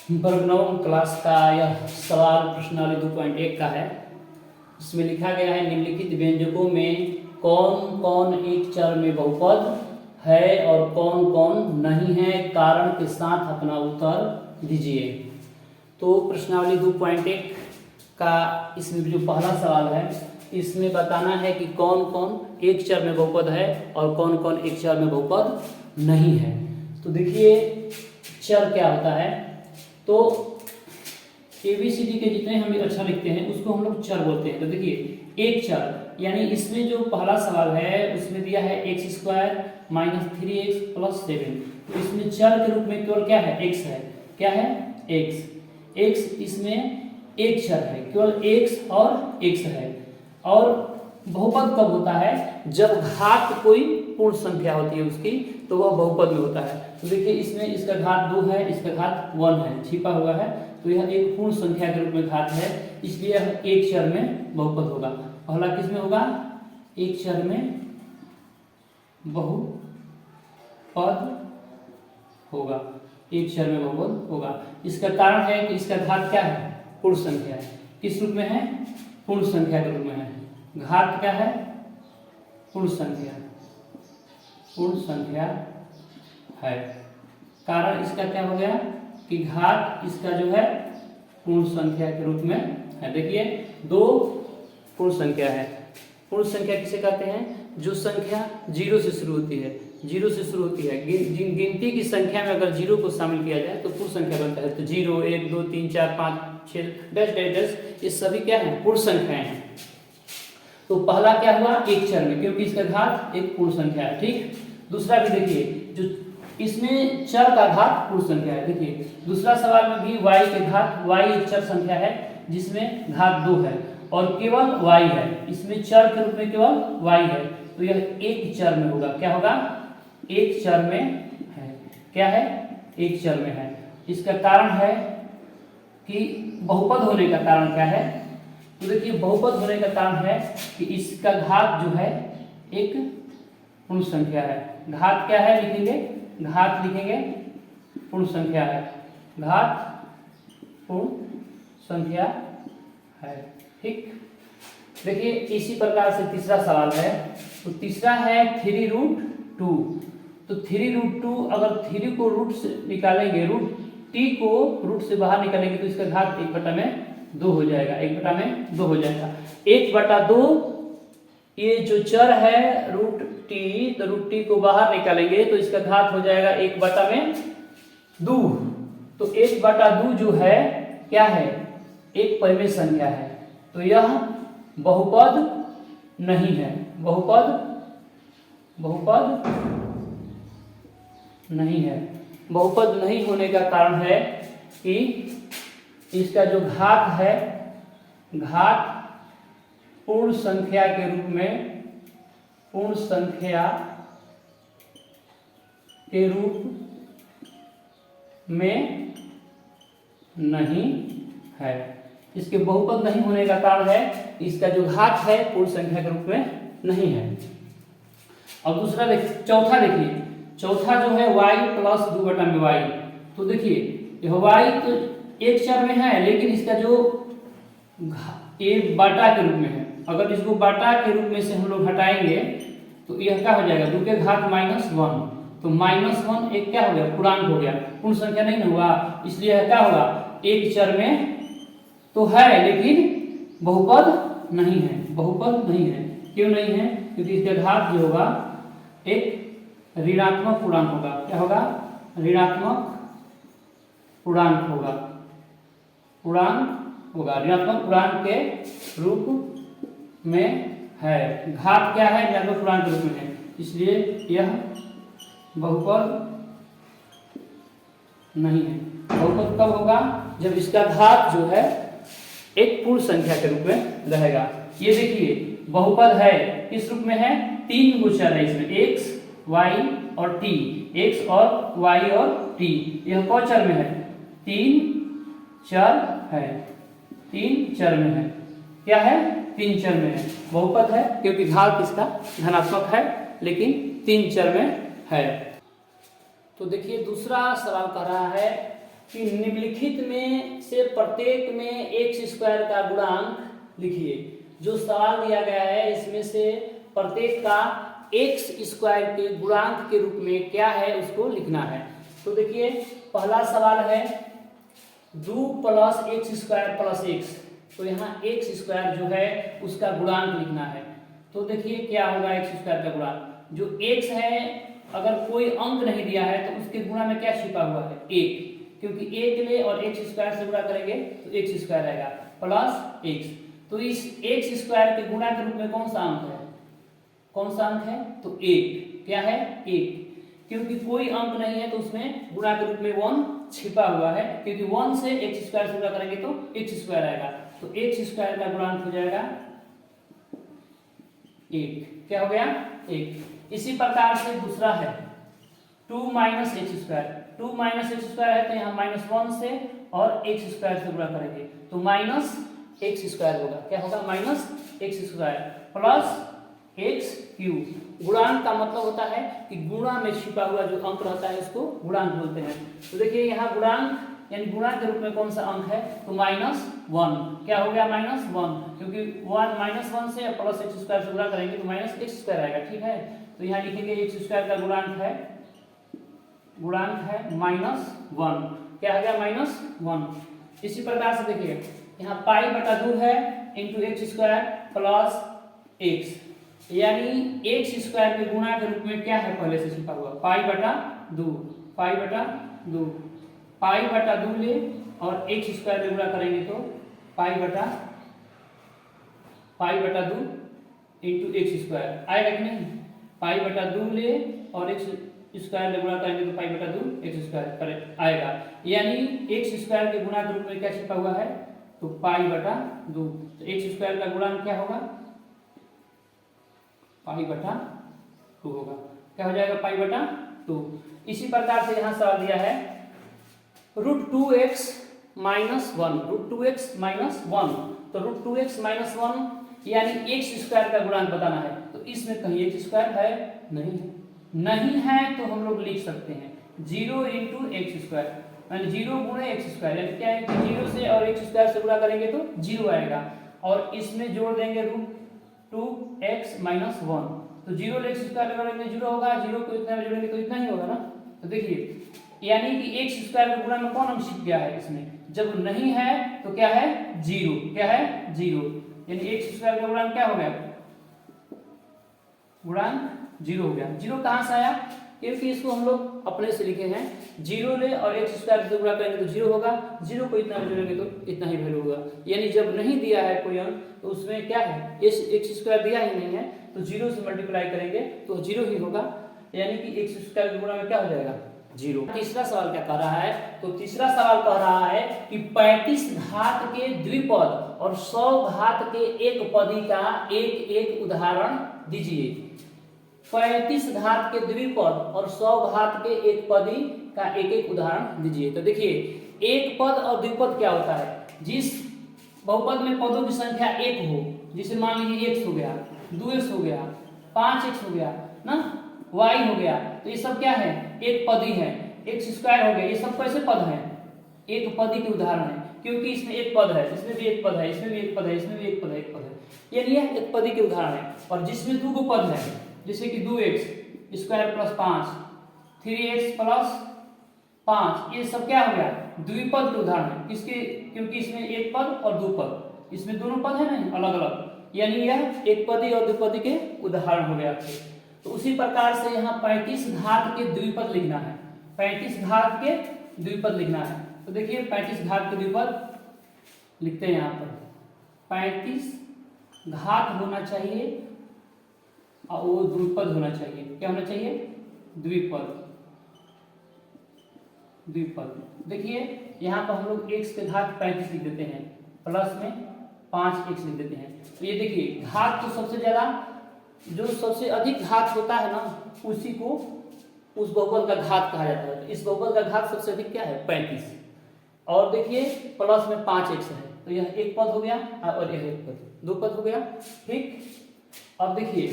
वर्ग नवम क्लास का यह सवाल प्रश्नावली 2.1 का है। इसमें लिखा गया है निम्नलिखित व्यंजकों में कौन कौन एक चर में बहुपद है और कौन कौन नहीं है, कारण के साथ अपना उत्तर दीजिए। तो प्रश्नावली 2.1 का इसमें जो पहला सवाल है इसमें बताना है कि कौन कौन एक चर में बहुपद है और कौन कौन एक चर में बहुपद नहीं है। तो देखिए चर क्या होता है, तो ABCD के जितने हम अक्षर लिखते हैं उसको हम लोग चर बोलते हैं। तो देखिए एक चर यानी इसमें जो पहला सवाल है उसमें दिया है x² - 3x + 7। तो इसमें चर के रूप में केवल क्या है, x है। क्या है, x इसमें एक चर है, केवल x और x है। और बहुपद कब होता है, जब घात कोई पूर्ण संख्या होती है उसकी, तो वह बहुपद में होता है। तो देखिए इसमें इसका घात 2 है, इसका घात 1 है, छिपा हुआ है, तो यह एक पूर्ण संख्या के रूप में घात है, इसलिए यह एक चर में बहुपद होगा। पहला किस में होगा, एक चर में बहुपद होगा, एक चर में बहुपद होगा। इसका कारण है कि इसका घात क्या है, पूर्ण संख्या है। किस रूप में है, पूर्ण संख्या के रूप में है। घात क्या है, पूर्ण संख्या, पूर्ण संख्या है। कारण इसका क्या हो गया कि घात इसका जो है पूर्ण संख्या के रूप में है। देखिए दो पूर्ण संख्या है। पूर्ण संख्या किसे कहते हैं, जो संख्या 0 से शुरू होती है, 0 से शुरू होती है। गिनती की संख्या में अगर 0 को शामिल किया जाए तो पूर्ण संख्या बनता है। तो 0, 1, 2, 3, 4, 5, 6 डैश डैश डैश, ये सभी क्या है, पूर्ण संख्याएं हैं। तो पहला क्या हुआ, एक चर में, क्योंकि इसका घात एक पूर्ण संख्या है। ठीक, दूसरा भी देखिए, जो इसमें चर का घात पूर्ण संख्या है। देखिए दूसरा सवाल में भी y के घात, y एक चर संख्या है जिसमें घात 2 है और केवल y है। इसमें चर के रूप में केवल y है, तो यह एक चर में होगा। क्या होगा, एक चर में है। क्या है, एक चर में है। इसका कारण है कि बहुपद होने का कारण क्या है, तो देखिए बहुपद होने का कारण है कि इसका घात जो है एक पूर्ण संख्या है। घात क्या है, लिखेंगे, घात लिखेंगे, पूर्ण संख्या है। घात पूर्ण संख्या है। ठीक, देखिए इसी प्रकार से तीसरा सवाल है। तो तीसरा है 3√2। तो 3√2, अगर 3 को रूट से निकालेंगे, √t को रूट से बाहर निकालेंगे तो इसका घात 1/2 हो जाएगा। 1/2 हो जाएगा। 1/2 ये जो चर है √t, तो √t को बाहर निकालेंगे तो इसका घात हो जाएगा 1/2। तो 1/2 जो है क्या है, एक परिमेय संख्या है, तो यह बहुपद नहीं है। बहुपद नहीं है। बहुपद नहीं होने का कारण है कि इसका जो घात है, घात पूर्ण संख्या के रूप में, पूर्ण संख्या के रूप में नहीं है। इसके बहुपद नहीं होने का कारण है इसका जो घात है पूर्ण संख्या के रूप में नहीं है। अब दूसरा देखिए, चौथा देखिए, चौथा जो है y + 2/y। तो देखिए यह y तो एक चर में है, लेकिन इसका जो एक बाटा के रूप में है। अगर इसको बाटा के रूप में से हम लोग हटाएंगे तो यह क्या हो जाएगा, 2 के घात -1। तो -1 एक क्या हो गया, पूर्णांक हो गया, पूर्ण संख्या नहीं ना हुआ, इसलिए यह क्या होगा, एक चर में तो है लेकिन बहुपद नहीं है। बहुपद नहीं है, क्यों नहीं है, क्योंकि इसका घात जो होगा एक ऋणात्मक पूर्णांक होगा। क्या होगा, ऋणात्मक पूर्णांक होगा, पूर्णांक होगा, ऋणात्मक पूर्णांक के रूप में है। घात क्या है, ऋणात्मक पूर्णांक के रूप में है, इसलिए यह बहुपद नहीं है। बहुपद कब होगा, जब इसका घात जो है एक पूर्ण संख्या के रूप में रहेगा। ये देखिए बहुपद है, किस रूप में है, 3 गो चर है इसमें, x, y और t, x और y और t। यह कौन चर में है, 3 चर है, 3 चर में है। क्या है, 3 चर में है। बहुपद है क्योंकि घात इसका धनात्मक है, लेकिन 3 चर में है। तो देखिए दूसरा सवाल कह रहा है कि निम्नलिखित में से प्रत्येक में एक्स स्क्वायर का गुणांक लिखिए। जो सवाल दिया गया है इसमें से प्रत्येक का एक्स स्क्वायर के गुणांक के रूप में क्या है उसको लिखना है। तो देखिए पहला सवाल है 2 + एक्स स्क्वायर प्लस एक्स। तो यहाँ एक्स स्क्वायर जो है उसका गुणांक लिखना है। तो देखिए क्या होगा एक्स स्क्वायर का गुणांक। जो एक्स है अगर कोई अंक नहीं दिया है तो उसके गुणा में क्या छिपा हुआ है, एक, क्योंकि एक ले और एक्स स्क्वायर से गुणा करेंगे तो एक्स स्क्वायर आएगा प्लस एक्स। तो इस एक्स स्क्वायर के गुणा के रूप में कौन सा अंक है, कौन सा अंक है, तो एक। क्या है, एक। क्योंकि कोई अंक नहीं है तो उसमें गुणा के रूप में 1 छिपा हुआ है, क्योंकि 1 से एक्स स्क्वायर से गुणा करेंगे तो एक्स स्क्वायर आएगा। तो एक्स स्क्वायर का गुणांक हो जाएगा 1। क्या हो गया, 1। इसी प्रकार से दूसरा है 2 - एक्स स्क्वायर। 2 - एक्स स्क्वायर है तो यहाँ -1 से और एक्स स्क्वायर से गुणा करेंगे तो माइनस एक्स स्क्वायर होगा। क्या होगा, minus x square plus x cube. गुणांक का मतलब होता है कि गुणा में छिपा हुआ जो अंक रहता है उसको गुणांक बोलते हैं। तो देखिए यहाँ गुणांक यानी गुणा के रूप में कौन सा अंक है, तो -1। क्या हो गया, -1, क्योंकि -1 से प्लस एक्स स्क्वायर से गुणा करेंगे तो माइनस एक्स स्क्वायर आएगा। ठीक है, तो यहाँ लिखेंगे एक्स स्क्वायर का गुणांक है -1। क्या हो गया, -1। इसी प्रकार से देखिए यहाँ π/2 है into x square plus x, यानी एक्स स्क्वायर के गुणा के रूप में क्या है पहले से छिपा हुआ, π/2। π/2 ले और एक्स स्क्वायर में गुणा करेंगे तो π/2 इंटू एक्स स्क्वायर आएगा कि नहीं। π/2 ले और एक्स स्क्वायर में गुणा करेंगे तो π/2 एक्स स्क्वायर आएगा, यानी एक्स स्क्वायर के गुणा के रूप में क्या छिपा हुआ है, तो π/2। तो एक्स स्क्वायर का गुणांक क्या होगा, π/2 होगा। क्या हो जाएगा, π/2। इसी प्रकार से यहाँ सवाल दिया है √2x - 1। तो √2x - 1 यानी एक्स स्क्वायर का गुणांक बताना है। तो इसमें कहीं एक्स स्क्वायर है, नहीं है तो हम लोग लिख सकते हैं 0 × एक्स स्क्वायर, यानी 0 × एक्स स्क्वायर, यानी क्या है कि 0 से और एक्स स्क्वायर से गुणा करेंगे तो 0 आएगा और इसमें जोड़ देंगे √2x - 1। तो 0 ले एक्स स्क्वायर करेंगे 0 होगा, 0 को इतना में जोड़ेंगे तो इतना ही होगा ना। तो देखिए यानी कि एक्स स्क्वायर के गुणा में कौन अंक छिप गया है इसमें, जब नहीं है तो क्या है, 0। क्या है, 0, यानी एक्स स्क्वायर का गुणांक क्या हो गया, गुणांक 0 हो गया। 0 कहाँ से आया, क्योंकि इसको हम लोग अपने से लिखे हैं 0 ले और एक्स स्क्वायर से गुणा करेंगे तो 0 होगा, 0 को इतना में जोड़ेंगे तो इतना ही वैल्यू होगा। यानी जब नहीं दिया है कोई अंक तो उसमें क्या है, एक्स स्क्वायर दिया ही नहीं है तो 0 से मल्टीप्लाई करेंगे तो 0 ही होगा, यानी कि एक्स स्क्वायर के गुणा में क्या हो जाएगा, 0। तीसरा सवाल क्या कह रहा है, तो तीसरा सवाल कह रहा है कि 35 घात के द्विपद और 100 घात के एक पदी का एक एक उदाहरण दीजिए। 35 घात के द्विपद और 100 घात के एक पदी का एक एक उदाहरण दीजिए। तो देखिए एक पद और द्विपद क्या होता है, जिस बहुपद में पदों की संख्या 1 हो, जिसे मान लीजिए x हो गया, 2x हो गया, 5x हो गया ना, y हो गया, तो ये सब क्या है, एक पदी है। एक्स स्क्वायर हो गया, ये सब कैसे पद हैं, एक पदी के उदाहरण है, क्योंकि इसमें एक पद है, इसमें भी एक पद है, इसमें भी एक पद है, इसमें भी एक पद है, यानी यह एक पदी के उदाहरण है। और जिसमें 2 पद है, जैसे कि 2x square plus 5, 3x plus 5, ये सब क्या हो गया, द्विपद के उदाहरण है। किसके, क्योंकि इसमें एक पद और 2 पद, इसमें दोनों पद है ना अलग अलग, यानी यह एक पदी और द्विपदी के उदाहरण हो गया। तो उसी प्रकार से यहाँ 35 घात के द्विपद लिखना है, 35 घात के द्विपद लिखना है। तो देखिए 35 घात के द्विपद लिखते हैं यहाँ पर, 35 घात होना चाहिए और वो द्विपद होना चाहिए। क्या होना चाहिए, द्विपद। देखिए यहाँ पर हम लोग x के घात 35 लिख देते हैं, प्लस में 5x लिख देते हैं। तो ये देखिए घात तो सबसे ज्यादा, जो सबसे अधिक घात होता है ना उसी को उस बहुपद का घात कहा जाता है। तो इस बहुपद का घात सबसे अधिक क्या है, 35। और देखिए प्लस में 5x है, तो यह एक पद हो गया और यह एक पद, 2 पद हो गया। ठीक, अब देखिए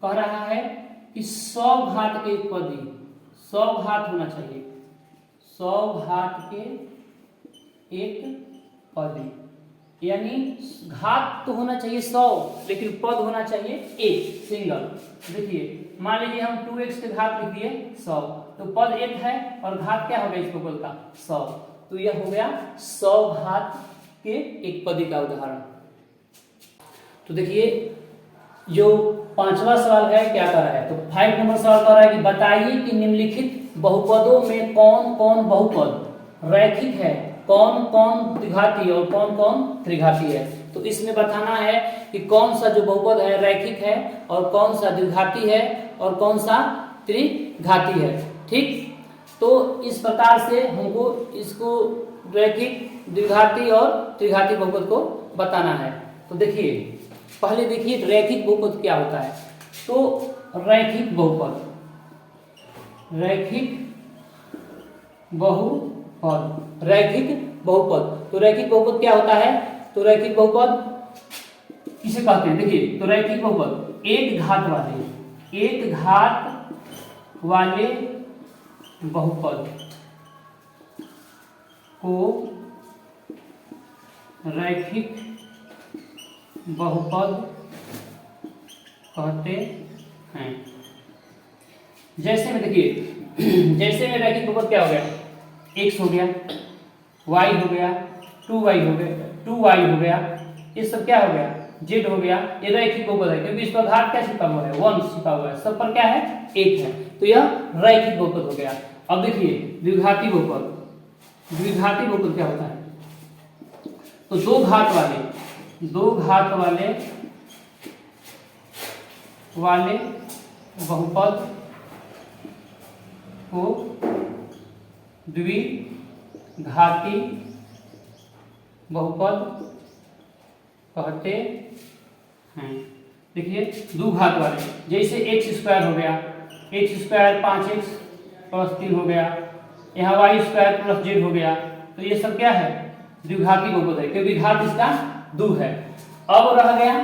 कह रहा है कि 100 घात के एक पदी, 100 घात होना चाहिए, 100 घात के एक पद, यानी घात तो होना चाहिए 100 लेकिन पद होना चाहिए एक सिंगल। देखिए मान लीजिए हम 2x के घात लिख दिए 100, तो पद एक है और घात क्या हो गया इस बहुपद का 100, तो यह हो गया 100 घात के एक पदी का उदाहरण। तो देखिए जो 5वां सवाल है क्या कर रहा है, तो 5 नंबर सवाल कर रहा है कि बताइए कि निम्नलिखित बहुपदों में कौन कौन बहुपद रैखिक है, कौन कौन द्विघाती और कौन कौन त्रिघाती है। तो इसमें बताना है कि कौन सा जो बहुपद है रैखिक है और कौन सा द्विघाती है और कौन सा त्रिघाती है। ठीक, तो इस प्रकार से हमको इसको रैखिक, द्विघाती और त्रिघाती बहुपद को बताना है। तो देखिए पहले देखिए रैखिक बहुपद क्या होता है। तो रैखिक बहुपद, रैखिक बहुपद, रैखिक बहुपद, तो रैखिक बहुपद क्या होता है, तो रैखिक बहुपद किसे कहते हैं। देखिए तो रैखिक बहुपद एक घात वाले, एक घात वाले बहुपद को रैखिक बहुपद कहते हैं। जैसे में देखिए, जैसे में रैखिक बहुपद क्या हो गया, x हो गया, y हो गया, 2y हो गया, 2y हो गया, ये सब क्या हो गया, z हो गया। ये रैखिक बहुपद है क्योंकि इस पर घात क्या छिपा हुआ है, 1 छिपा हुआ है, सब पर क्या है 1 है, तो यह रैखिक बहुपद हो गया। अब देखिए द्विघाती बहुपद, द्विघाती बहुपद क्या होता है, तो दो घात वाले बहुपद को द्विघाती बहुपद कहते हैं। देखिए दो घात वाले, जैसे x² हो गया, x² 5x + 3 हो गया, यहाँ y² + z हो गया, तो ये सब क्या है द्विघाती बहुपद है क्योंकि घात इसका 2 है। अब रह गया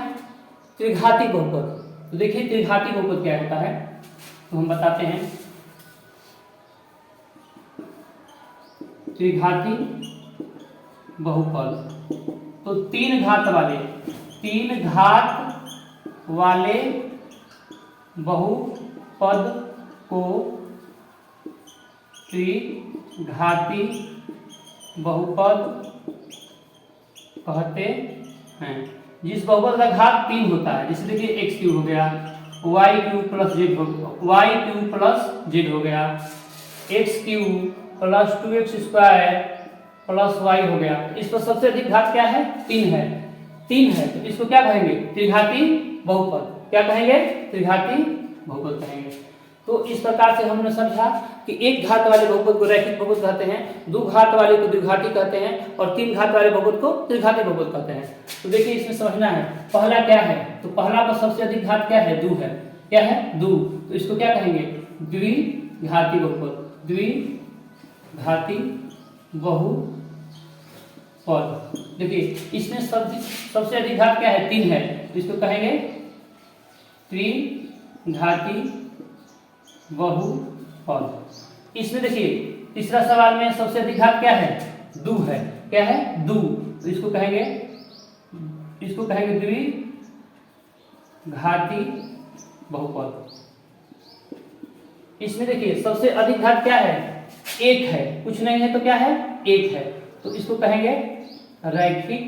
त्रिघाती बहुपद। तो देखिए त्रिघाती बहुपद क्या होता है, तो हम बताते हैं। त्रिघाती बहुपद तो तीन घात वाले बहुपद को त्रिघाती बहुपद कहते हैं। जिस बहुपद का घात 3 होता है, जैसे देखिए x³ हो गया, y³ + z हो गया, y³ + z हो गया, x³ + 2x² + y हो गया। इस पर सबसे अधिक घात क्या है 3 है, 3 है, तो इसको क्या कहेंगे त्रिघाती बहुपद। क्या कहेंगे त्रिघाती बहुपद कहेंगे। तो इस प्रकार से हमने समझा कि एक घात वाले बहुपद को रैखिक बहुपद कहते हैं, दो घात वाले को द्विघाती कहते हैं और तीन घात वाले बहुपद को त्रिघाती बहुपद कहते हैं। तो देखिए इसमें समझना है पहला क्या है, तो पहला पर सबसे अधिक घात क्या है 2 है, क्या है 2, तो इसको क्या कहेंगे द्विघाती बहुपद, द्विघाती बहुपद। देखिए इसमें सबसे अधिक घात क्या है 3 है, तो इसको कहेंगे त्रिघाती बहुपद। इसमें देखिए तीसरा सवाल में सबसे अधिक घात क्या है 2 है, क्या है 2, तो इसको कहेंगे द्विघाती बहुपद। इसमें देखिए सबसे अधिक घात क्या है 1 है, कुछ नहीं है तो क्या है 1 है, तो इसको कहेंगे रैखिक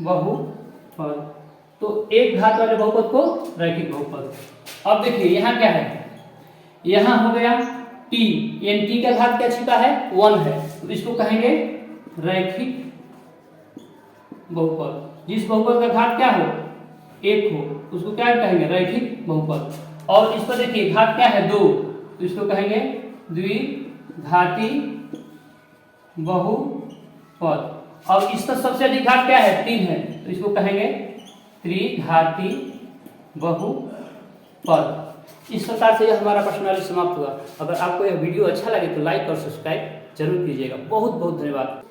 बहुपद। तो एक घात वाले बहुपद को रैखिक बहुपद। अब देखिए यहाँ क्या है, यहाँ हो गया t, यानी t का घात क्या छिपा है 1 है, तो इसको कहेंगे रैखिक बहुपद। जिस बहुपद का घात क्या हो 1 हो उसको क्या कहेंगे रैखिक बहुपद। और इस पर देखिए घात क्या है 2, तो इसको कहेंगे द्विघाती बहुपद। और इस पर सबसे अधिक घात क्या है 3 है, तो इसको कहेंगे त्रिघाती बहुपद। इस प्रकार से यह हमारा प्रश्नावली समाप्त हुआ। अगर आपको यह वीडियो अच्छा लगे तो लाइक और सब्सक्राइब जरूर कीजिएगा। बहुत बहुत धन्यवाद।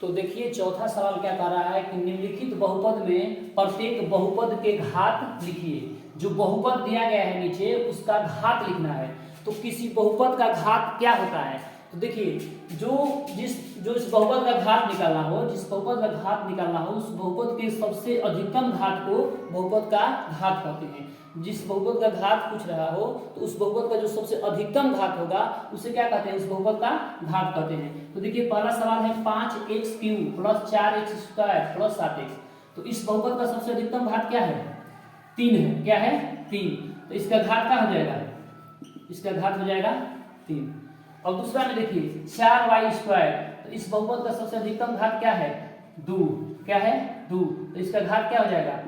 तो देखिए चौथा सवाल क्या कह रहा है कि निम्नलिखित बहुपद में प्रत्येक बहुपद के घात लिखिए। जो बहुपद दिया गया है नीचे उसका घात लिखना है। तो किसी बहुपद का घात क्या होता है? तो देखिए जो इस बहुपद का घात निकालना हो, जिस बहुपद का घात निकालना हो, उस बहुपद के सबसे अधिकतम घात को बहुपद का घात कहते हैं। जिस बहुपद का घात पूछ रहा हो तो उस बहुपद का जो सबसे अधिकतम घात होगा उसे क्या कहते हैं? उस बहुपद का घात कहते हैं। तो देखिए पहला सवाल है 5x³ + 4x² + 7x। तो इस बहुपद का सबसे अधिकतम घात क्या है? 3 है। क्या है? 3। तो इसका घात क्या हो जाएगा? इसका घात हो जाएगा 3। और दूसरा में देखिए 4y²। तो इस बहुपद का सबसे अधिकतम घात क्या है? 2। क्या है? 2। तो इसका घात क्या हो जाएगा?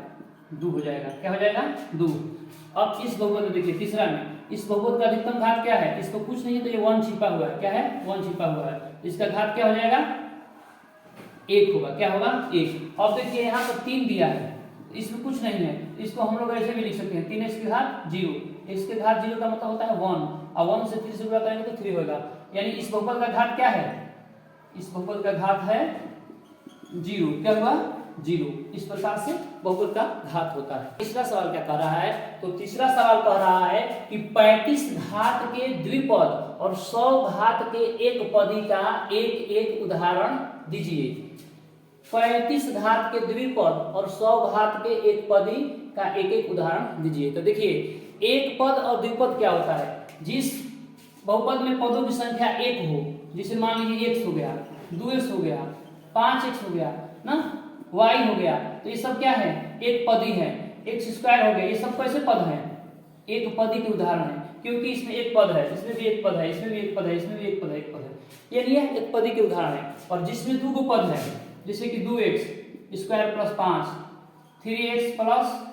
2 हो जाएगा। क्या हो जाएगा? 2। अब इस बहुपद में देखिए तीसरा में इस बहुपद का अधिकतम घात क्या है? इसको कुछ नहीं है तो ये 1 छिपा हुआ है। क्या है? 1 छिपा हुआ है। तो इसका घात क्या हो जाएगा? 1 होगा। क्या होगा? 1। अब देखिए यहाँ पर 3 दिया है, इसमें कुछ नहीं है, इसको हम लोग ऐसे भी लिख सकते हैं 3x की घात 0। इसके घात 0 का मतलब होता है 1, और 1 से 3 से गुणा करेंगे तो 3 होगा। यानी इस बहुपद का घात क्या है? इस बहुपद का घात है 0। क्या हुआ? 0। इस प्रकार से बहुपद का घात होता है। तीसरा सवाल क्या कह रहा है? तो तीसरा सवाल कह रहा है कि 35 घात के द्विपद और 100 घात के एक पदी का एक एक उदाहरण दीजिए। 35 घात के द्विपद और 100 घात के एक पदी का एक एक उदाहरण दीजिए। तो देखिए एक पद और द्विपद क्या होता है? जिस बहुपद में पदों की संख्या 1 हो, जिसे मान लीजिए x हो गया, 2x हो गया, 5x हो गया ना, y हो गया, तो ये सब क्या है? एक पदी है। x² हो गया, ये सब कैसे पद हैं? एक पदी के उदाहरण है, क्योंकि इसमें एक पद है, इसमें भी एक पद है, इसमें भी एक पद है, इसमें भी एक पद है, एक पद है, यानी यह एक पदी के उदाहरण है। और जिसमें 2 पद है, जैसे कि 2x² + 5, 3x +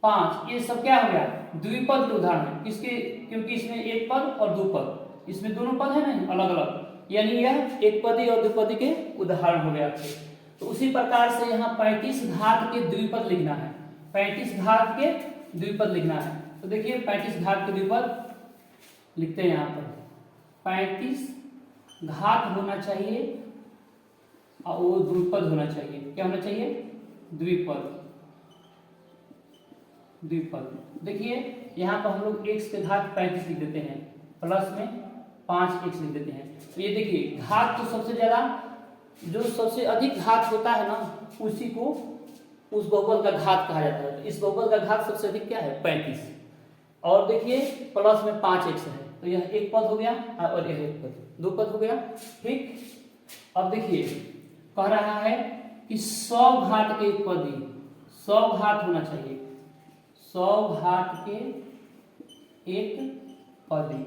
5, ये सब क्या हो गया? द्विपद के उदाहरण है। किसके? क्योंकि इसमें एक पद और 2 पद, इसमें दोनों पद है ना अलग अलग, यानी यह एक पदी और द्विपदी के उदाहरण हो गया। तो उसी प्रकार से यहाँ 35 घात के द्विपद लिखना है। 35 घात के द्विपद लिखना है। तो देखिए 35 घात के द्विपद लिखते हैं यहाँ पर। 35 घात होना चाहिए और वो द्विपद होना चाहिए। क्या होना चाहिए? द्विपद। द्विपद। देखिए यहाँ पर हम लोग x के घात 35 लिख देते हैं, प्लस में 5x लिख देते हैं। तो ये देखिए घात तो सबसे ज्यादा, जो सबसे अधिक घात होता है ना, उसी को उस बहुपद का घात कहा जाता है। इस बहुपद का घात सबसे अधिक क्या है? 35। और देखिए प्लस में 5x है, तो यह एक पद हो गया और यह एक पद, 2 पद हो गया। ठीक। अब देखिए कह रहा है कि 100 घात के एक पदी, 100 घात होना चाहिए, 100 घात के एक पदी,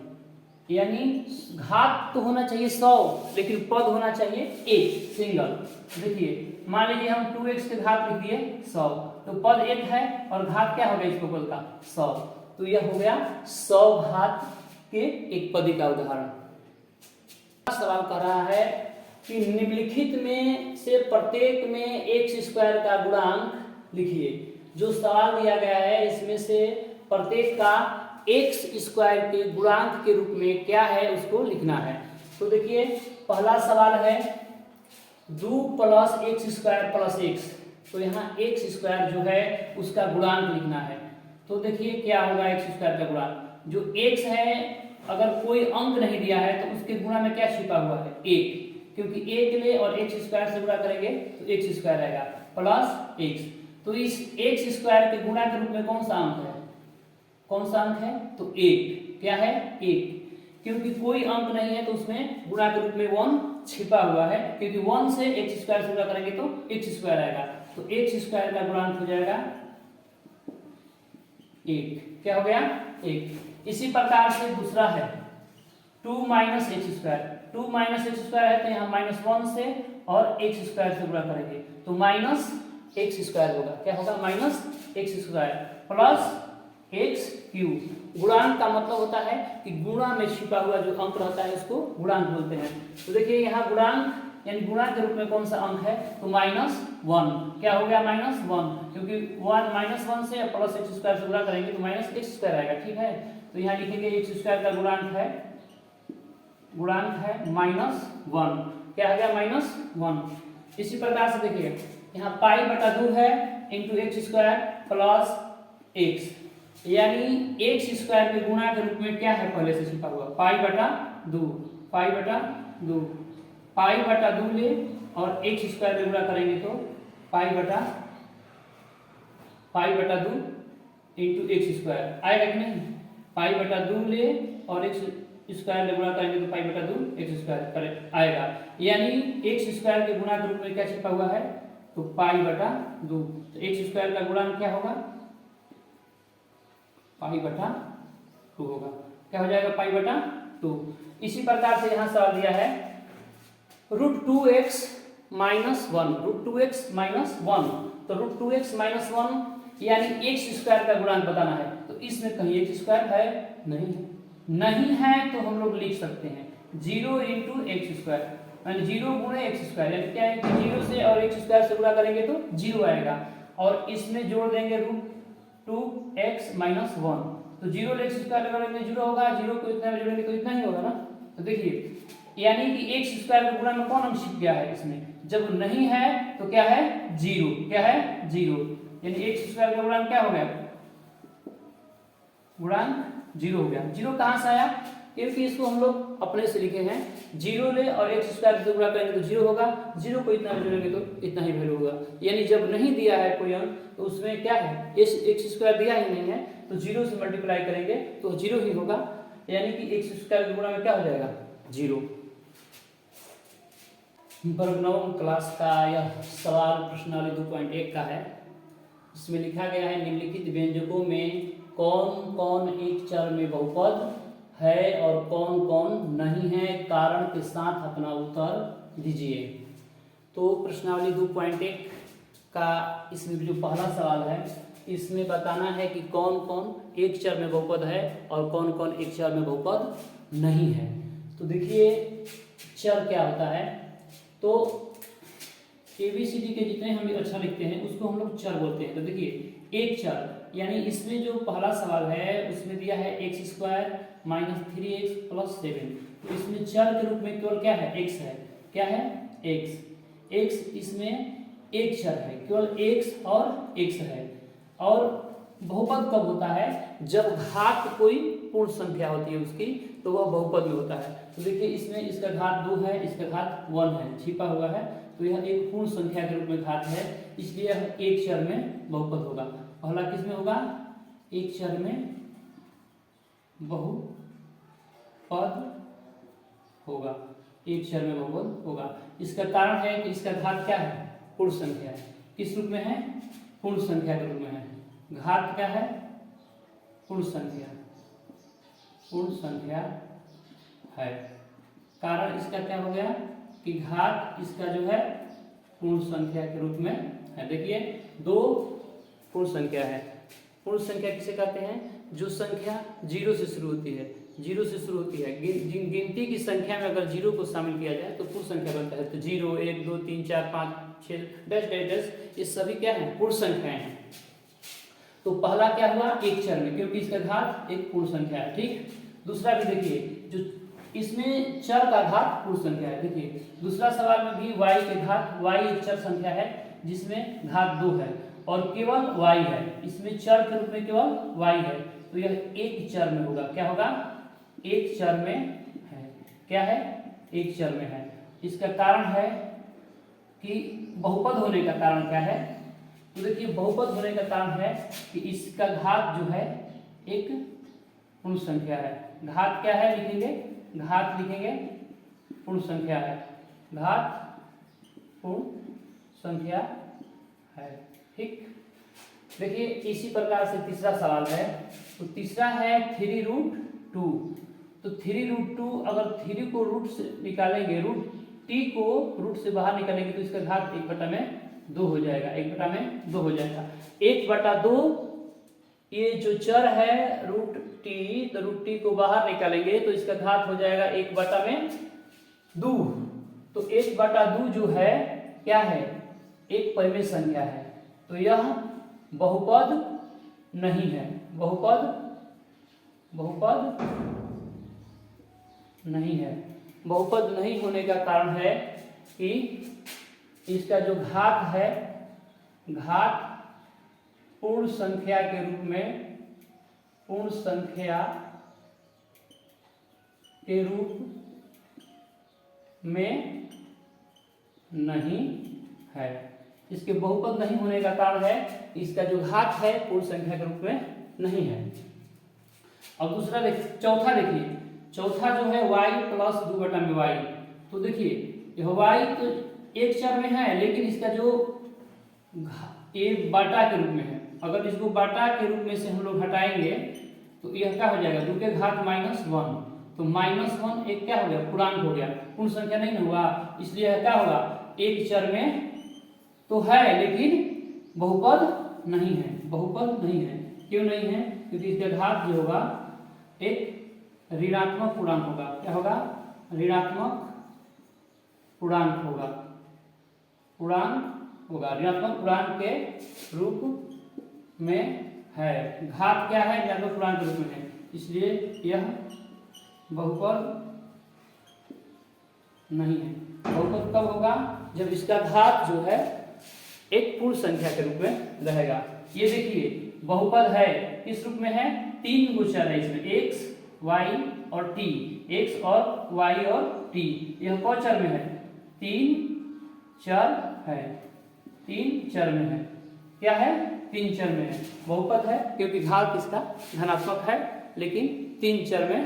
यानी घात तो होना चाहिए 100, लेकिन पद होना चाहिए एक सिंगल। देखिए मान लीजिए हम 2x के घात लिख दिए 100, तो पद 1 है और घात क्या हो गया इस बहुपद का? 100। तो यह हो गया 100 घात के एक पदी का उदाहरण। सवाल कर रहा है कि निम्नलिखित में से प्रत्येक में x² का गुणांक लिखिए। जो सवाल दिया गया है इसमें से प्रत्येक का x² के गुणांक के रूप में क्या है उसको लिखना है। तो देखिए पहला सवाल है 2 + x² + x। तो यहाँ x² जो है उसका गुणांक लिखना है। तो देखिए क्या होगा x² का गुणांक? जो x है, अगर कोई अंक नहीं दिया है तो उसके गुणा में क्या छिपा हुआ है? 1, क्योंकि 1 ले और x² से गुणा करेंगे तो x² आएगा प्लस x। तो इस x² के गुणा के रूप में कौन सा अंक है? कौन सा अंक है? तो 1। क्या है? 1। क्योंकि कोई अंक नहीं है तो उसमें गुणा के रूप में 1 छिपा हुआ है, क्योंकि 1 से x² से गुणा करेंगे तो x² आएगा। तो x² का गुणांक हो जाएगा 1। क्या हो गया? 1। इसी प्रकार से दूसरा है 2 - x²। 2 - x² है तो यहाँ -1 से और x² से गुणा करेंगे तो -x² होगा। क्या होगा? -x² plus x³। गुणांक का मतलब होता है कि गुणा में छिपा हुआ जो अंक रहता है उसको गुणांक बोलते हैं। तो देखिए यहाँ गुणांक यानी गुणा के रूप में कौन सा अंक है? तो -1। क्या हो गया? -1, क्योंकि 1 से प्लस x² से गुणा करेंगे तो -x² आएगा। ठीक है, तो यहाँ लिखेंगे x² का गुणांक है -1। क्या आ गया? -1। इसी प्रकार से देखिए यहाँ π/2 है इंटू x² प्लस x। यानी एक्स स्क्वायर के गुणा के रूप में क्या है पहले से छिपा हुआ, पाई बटा 2, पाई बटा 2, पाई बटा 2 ले और एक्स स्क्वायर में गुणा करेंगे तो पाई बटा 2 इंटू एक्स स्क्वायर आएगा कि नहीं। पाई बटा 2 ले और एक्स स्क्वायर में गुणा करेंगे तो पाई बटा 2 एक्स स्क्वायर आएगा। यानी एक्स स्क्वायर के गुणा के रूप में क्या छिपा हुआ है, तो पाई बटा 2। तो एक्स स्क्वायर का गुणा क्या होगा, पाई बटा 2 होगा। क्या हो जाएगा, पाई बटा 2। इसी प्रकार से यहाँ सवाल दिया है √2x - 1, √2x - 1, तो √2x - 1 यानी एक्स स्क्वायर का गुणांक बताना है। तो इसमें कहीं एक्स स्क्वायर है नहीं है, नहीं है तो हम लोग लिख सकते हैं 0 इंटू एक्स स्क्वायर, यानी 0 गुणे एक्स स्क्वायर, यानी क्या है कि 0 से और एक्स स्क्वायर से गुणा करेंगे तो 0 आएगा और इसमें जोड़ देंगे √2x - 1, तो 0 ले एक्स स्क्वायर करेंगे 0 होगा, 0 को इतना में जोड़ेंगे तो इतना ही होगा ना। तो देखिए यानी कि एक्स स्क्वायर के गुणा में कौन अंक छिप गया है इसमें, जब नहीं है तो क्या है 0, क्या है 0, यानी एक्स स्क्वायर का गुणांक क्या हो गया, गुणांक 0 हो गया। 0 कहां से आया, क्योंकि इसको हम लोग अपने से लिखे हैं 0 ले और एक्स स्क्वायर से गुणा करेंगे तो 0 होगा, 0 को इतना में जोड़ेंगे तो इतना ही वैल्यू होगा। यानी जब नहीं दिया है कोई अंक तो उसमें क्या है, एक्स स्क्वायर दिया ही नहीं है तो 0 से मल्टीप्लाई करेंगे तो 0 ही होगा, यानी कि एक्स स्क्वायर के गुणा में क्या हो जाएगा 0। वर्ग 9 क्लास का यह सवाल प्रश्नावली 2.1 का है। इसमें लिखा गया है निम्नलिखित व्यंजकों में कौन कौन एक चर में बहुपद है और कौन कौन नहीं है, कारण के साथ अपना उत्तर दीजिए। तो प्रश्नावली 2.1 का इसमें जो पहला सवाल है इसमें बताना है कि कौन कौन एक चर में बहुपद है और कौन कौन एक चर में बहुपद नहीं है। तो देखिए चर क्या होता है, तो ABCD के जितने हम अक्षर लिखते हैं उसको हम लोग चर बोलते हैं। तो देखिए एक चर यानी इसमें जो पहला सवाल है उसमें दिया है x² - 3x + 7, तो इसमें चर के रूप में केवल क्या है x है, क्या है x इसमें एक चर है, केवल x और x है। और बहुपद कब होता है, जब घात कोई पूर्ण संख्या होती है उसकी तो वह बहुपद में होता है। तो देखिए इसमें इसका घात 2 है, इसका घात 1 है, छिपा हुआ है, तो यह एक पूर्ण संख्या के रूप में घात है, इसलिए यह एक चर में बहुपद होगा। पहला किस में होगा, एक चर में बहुपद होगा, एक चर में बहुपद होगा। इसका कारण है कि इसका घात क्या है, पूर्ण संख्या है। किस रूप में है, पूर्ण संख्या के रूप में है। घात क्या है, पूर्ण संख्या, पूर्ण संख्या है। कारण इसका क्या हो गया कि घात इसका जो है पूर्ण संख्या के रूप में है। देखिए 2 पूर्ण संख्या है। पूर्ण संख्या किसे कहते हैं, जो संख्या 0 से शुरू होती है, 0 से शुरू होती है। गिनती की संख्या में अगर 0 को शामिल किया जाए तो पूर्ण संख्या बनता है। तो 0 1 2 3 4 5 6 डैश डैश डैश ये सभी क्या है, पूर्ण संख्याएं हैं। तो पहला क्या हुआ, एक चर में, क्योंकि इसका घात एक पूर्ण संख्या है। ठीक, दूसरा भी देखिए जो इसमें चर का घात पूर्ण संख्या है। देखिए दूसरा सवाल में भी y के घात, y एक चर संख्या है जिसमें घात 2 है और केवल y है, इसमें चर के रूप में केवल y है, तो यह एक चर में होगा। क्या होगा, एक चर में है। क्या है, एक चर में है। इसका कारण है कि बहुपद होने का कारण क्या है, तो देखिए बहुपद होने का कारण है कि इसका घात जो है एक पूर्ण संख्या है। घात क्या है लिखेंगे, घात लिखेंगे पूर्ण संख्या है, घात पूर्ण संख्या है। ठीक, देखिए इसी प्रकार से तीसरा सवाल है। तो तीसरा है 3√2। तो 3√2 अगर 3 को रूट से निकालेंगे, √t को रूट से बाहर निकालेंगे तो इसका घात 1/2 हो जाएगा, 1/2 हो जाएगा। 1/2 ये जो चर है √t, तो √t को बाहर निकालेंगे तो इसका घात हो जाएगा 1/2। तो 1/2 जो है क्या है, एक परिमेय संख्या है, तो यह बहुपद नहीं है, बहुपद नहीं है। बहुपद नहीं होने का कारण है कि इसका जो घात है, घात पूर्ण संख्या के रूप में पूर्ण संख्या के रूप में नहीं है। इसके बहुपद नहीं होने का कारण है इसका जो घात है पूर्ण संख्या के रूप में नहीं है। अब दूसरा देखिए, चौथा देखिए, चौथा जो है y प्लस 2/y। तो देखिए यह y तो एक चर में है, लेकिन इसका जो ये बाटा के रूप में है। अगर इसको बाटा के रूप में से हम लोग हटाएंगे तो यह क्या हो जाएगा, 2 के घात -1। तो -1 एक क्या हो गया, पूर्णांक हो गया, पूर्ण संख्या नहीं हुआ। इसलिए यह क्या होगा, एक चर में तो है लेकिन बहुपद नहीं है, बहुपद नहीं है। क्यों नहीं है, क्योंकि इसका घात जो होगा एक ऋणात्मक पूर्णांक होगा। क्या होगा, ऋणात्मक पूर्णांक होगा, पूर्णांक होगा, ऋणात्मक पूर्णांक के रूप में है। घात क्या है, ऋणात्मक पूर्णांक के रूप में है, इसलिए यह बहुपद नहीं है। बहुपद कब होगा, जब इसका घात जो है एक पूर्ण संख्या के रूप में रहेगा। ये देखिए बहुपद है, किस रूप में है, 3 गो चर है इसमें, x, y और t, x और y और t। यह कौन चर में है, 3 चर है, 3 चर में है। क्या है, 3 चर में है, बहुपद है क्योंकि घात इसका धनात्मक है लेकिन 3 चर में